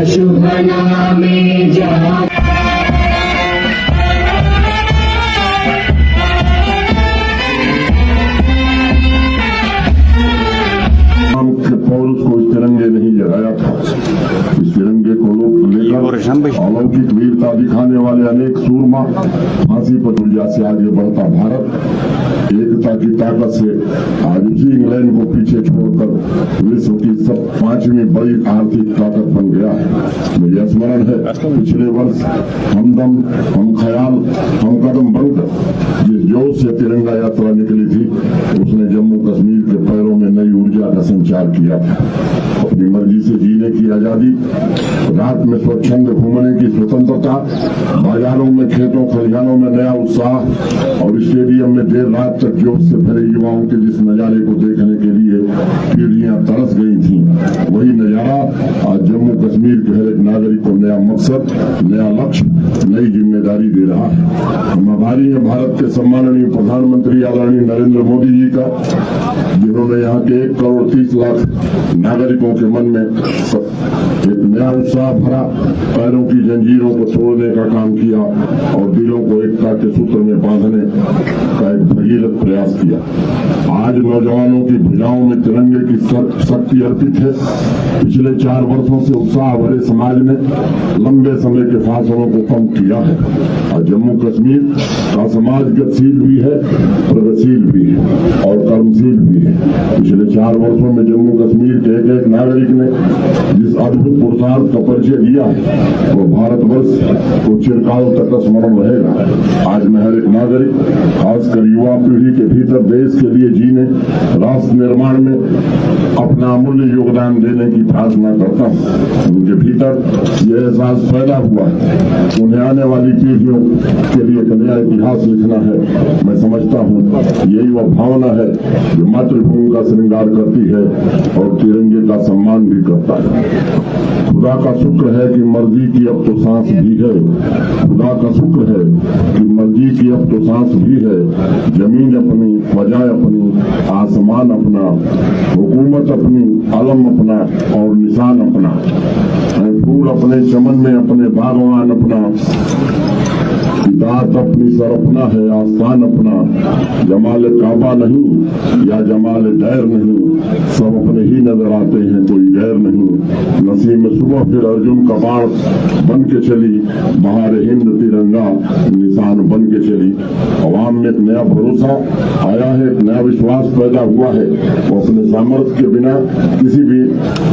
शुभ नामे जहाँ उसको इस तिरंगे नहीं जगाया था। इस तिरंगे को लोग लेकर अलौकिक वीरता दिखाने वाले अनेक सूरमा फांसी पर दुर्जा से आगे बढ़ता भारत एकता की ताकत से आज उसी इंग्लैंड को पीछे छोड़कर विश्व की सब 5वीं बड़ी आर्थिक ताकत बन गया है। मुझे स्मरण है पिछले वर्ष हमदम हम ख्याल हम कदम बनकर जिस जोश से तिरंगा यात्रा निकली थी उसने जम्मू कश्मीर के पैरों में नई ऊर्जा का संचार किया था। अपनी मर्जी से जीने की आजादी, रात में स्वच्छंद घूमने की स्वतंत्रता, बाजारों में खेतों खलिहानों में नया उत्साह और स्टेडियम में देर रात तक जोश से भरे युवाओं के जिस नजारे को देखने के लिए पीढ़ियां तरस गई थीं, वही नजारा आज जम्मू कश्मीर के हर एक नागरिक को नया मकसद, नया लक्ष्य, नई जिम्मेदारी दे रहा है। हम आभारी हैं भारत के सम्माननीय प्रधानमंत्री आदरणीय नरेंद्र मोदी जी का, जिन्होंने यहाँ के 1 करोड़ 30 लाख नागरिकों के मन में एक नया उत्साह भरा, पैरों की जंजीरों को तोड़ने का काम किया और दिलों को एकता के सूत्र में बांधने का एक भगीरथ प्रयास किया। आज नौजवानों की भुजाओं में तिरंगे की शक्ति अर्पित है। पिछले 4 वर्षों से उत्साह भरे समाज ने लंबे समय के फासलों को कम किया है और जम्मू कश्मीर का समाज गतिशील भी है, प्रगतिशील भी है और कर्मशील भी है। पिछले 4 वर्षों में जम्मू कश्मीर के एक नागरिक ने जिस अद्भुत पुरुषार्थ का परिचय दिया है वो भारतवर्ष को चिरकाल तक स्मरण रहेगा। आज मैं हर एक नागरिक, खासकर युवा पीढ़ी के भीतर देश के लिए जीने, राष्ट्र निर्माण में अपना अमूल्य योगदान देने की प्रार्थना करता हूँ। उनके भीतर यह एहसास पैदा हुआ है, उन्हें आने वाली पीढ़ियों के लिए एक नया इतिहास लिखना है। मैं समझता हूँ यही वह भावना है जो मातृभूमि का श्रृंगार करती है और तिरंगे का सम्मान भी करता है। खुदा का शुक्र है कि मर्जी की अब तो सांस भी है। खुदा का शुक्र है कि मर्जी की अब तो सांस भी है। जमीन अपनी, फजा अपनी, आसमान अपना, हुकूमत अपनी, अलम अपना और निशान अपना, फूल अपने चमन में अपने बागवान अपना, दात अपनी सर अपना है, आस्थान अपना, जमाल काबा नहीं या जमाल डैर नहीं, सब अपने ही नजर आते हैं, कोई गैर नहीं। नसीब में सुबह फिर अर्जुन का बाण बन के चली, बहार हिंद तिरंगा निशान बन के चली। अवाम में एक नया भरोसा आया है, एक नया विश्वास पैदा हुआ है। वो अपने सामर्थ्य के बिना किसी भी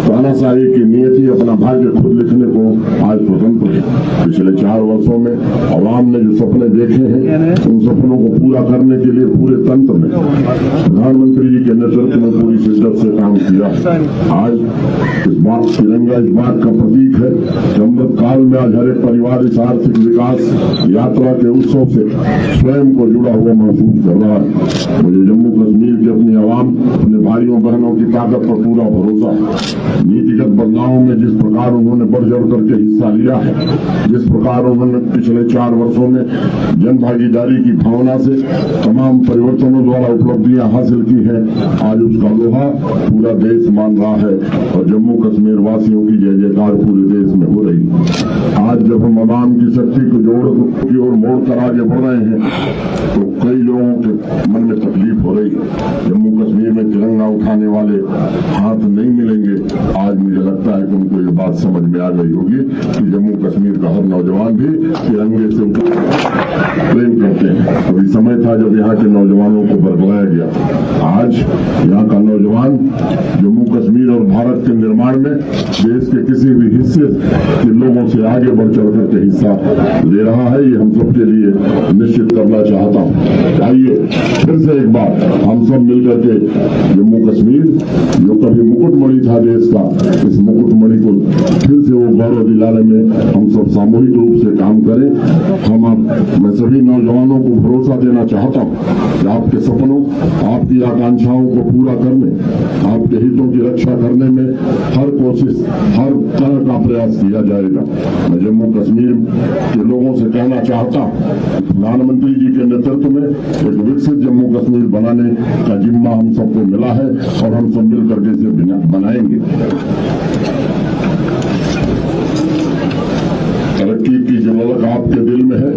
तानाशाही की नियति अपना भाग्य खुद लिखने को आज स्वतंत्र है। पिछले 4 वर्षों में अवाम ने जो सपने देखे हैं उन सपनों को पूरा करने के लिए पूरे तंत्र में प्रधानमंत्री जी के नेतृत्व में पूरी शिद्दत से काम किया है। आज इस बात तिरंगा इस बात का प्रतीक है कि अमृत काल में आज हर एक परिवार इस आर्थिक विकास यात्रा के उत्सव से स्वयं को जुड़ा हुआ महसूस कर रहा है। मुझे जम्मू कश्मीर की अपनी आवाम, अपने भाइयों बहनों की ताकत पर पूरा भरोसा है। नीतिगत बदलावों में जिस प्रकार उन्होंने बढ़ चढ़ करके हिस्सा लिया है, जिस प्रकार उन्होंने पिछले 4 वर्षों में जन भागीदारी की भावना से तमाम परिवर्तनों द्वारा उपलब्धियां हासिल की है, आज उसका लोहा पूरा देश मान रहा है और जम्मू कश्मीर वासियों की जय जयकार पूरे देश में हो रही है। आज जब हम आवाम की शक्ति को जोड़ की ओर मोड़ कर आगे बढ़ रहे हैं तो कई लोगों के मन में तकलीफ हो रही है। जम्मू कश्मीर में तिरंगा उठाने वाले हाथ नहीं मिलेंगे। आज मुझे लगता है कि उनको ये बात समझ में आ गई होगी कि जम्मू कश्मीर का हर नौजवान भी तिरंगे से प्रेम करते हैं। अभी समय था जब यहाँ के नौजवानों को बरगलाया गया। आज यहाँ का नौजवान जम्मू कश्मीर और भारत के निर्माण में देश के किसी भी हिस्से के लोगों से आगे बढ़ चढ़ करके हिस्सा ले रहा है। ये हम सबके लिए निश्चित करना चाहता हूँ। आइए फिर से एक बार हम सब मिलकर के जम्मू कश्मीर जो कभी मुकुटमणि था देश का, इस मुकुटमणि को फिर से वो गौरव दिलाने में हम सब सामूहिक रूप से काम करें। मैं सभी नौजवानों को भरोसा देना चाहता हूं कि आपके सपनों, आपकी आकांक्षाओं को पूरा करने, आपके हितों की रक्षा करने में हर कोशिश, हर तरह का प्रयास किया जाएगा। मैं जम्मू कश्मीर के लोगों से कहना चाहता हूं, प्रधानमंत्री जी के नेतृत्व में एक विकसित जम्मू कश्मीर बनाने का जिम्मा हम सबको मिला है और हम सब मिल करके इसे बनाएंगे। तरक्की की जो ललक आपके दिल में है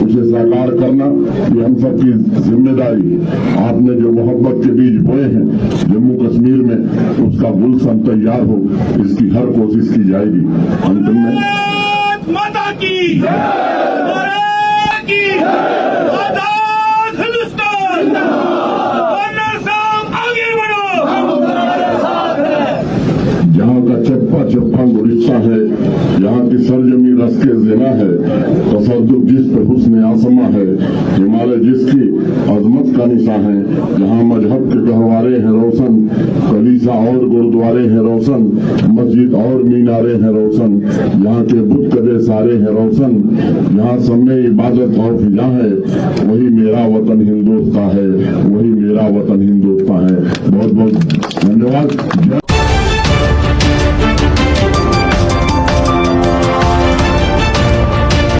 उसे साकार करना ये हम सबकी जिम्मेदारी है। आपने जो मोहब्बत के बीज बोए हैं जम्मू कश्मीर में, उसका गुलशन तैयार हो, इसकी हर कोशिश की जाएगी। अंतिम में माता की भारत की आजाद हिंदुस्तान, कर्नल साहब आगे बढ़ो, जहाँ का चप्पा चप्पा गुलिस्ता है, यहाँ की सरजमी रस के ज़िना है, तसद्दुक जिस पे हुस्न आसमा है, हिमालय जिसकी अजमत का निशा है, जहाँ मजहब के गहवारे हैं रोशन, कलीसा और गुरुद्वारे हैं रोशन, मस्जिद और मीनारे हैं रोशन, यहाँ के बुत कदे सारे हैं रोशन, यहाँ सब में इबादत और फिजा है, वही मेरा वतन हिंदुस्तान है, वही मेरा वतन हिंदुस्तान है। बहुत बहुत धन्यवाद।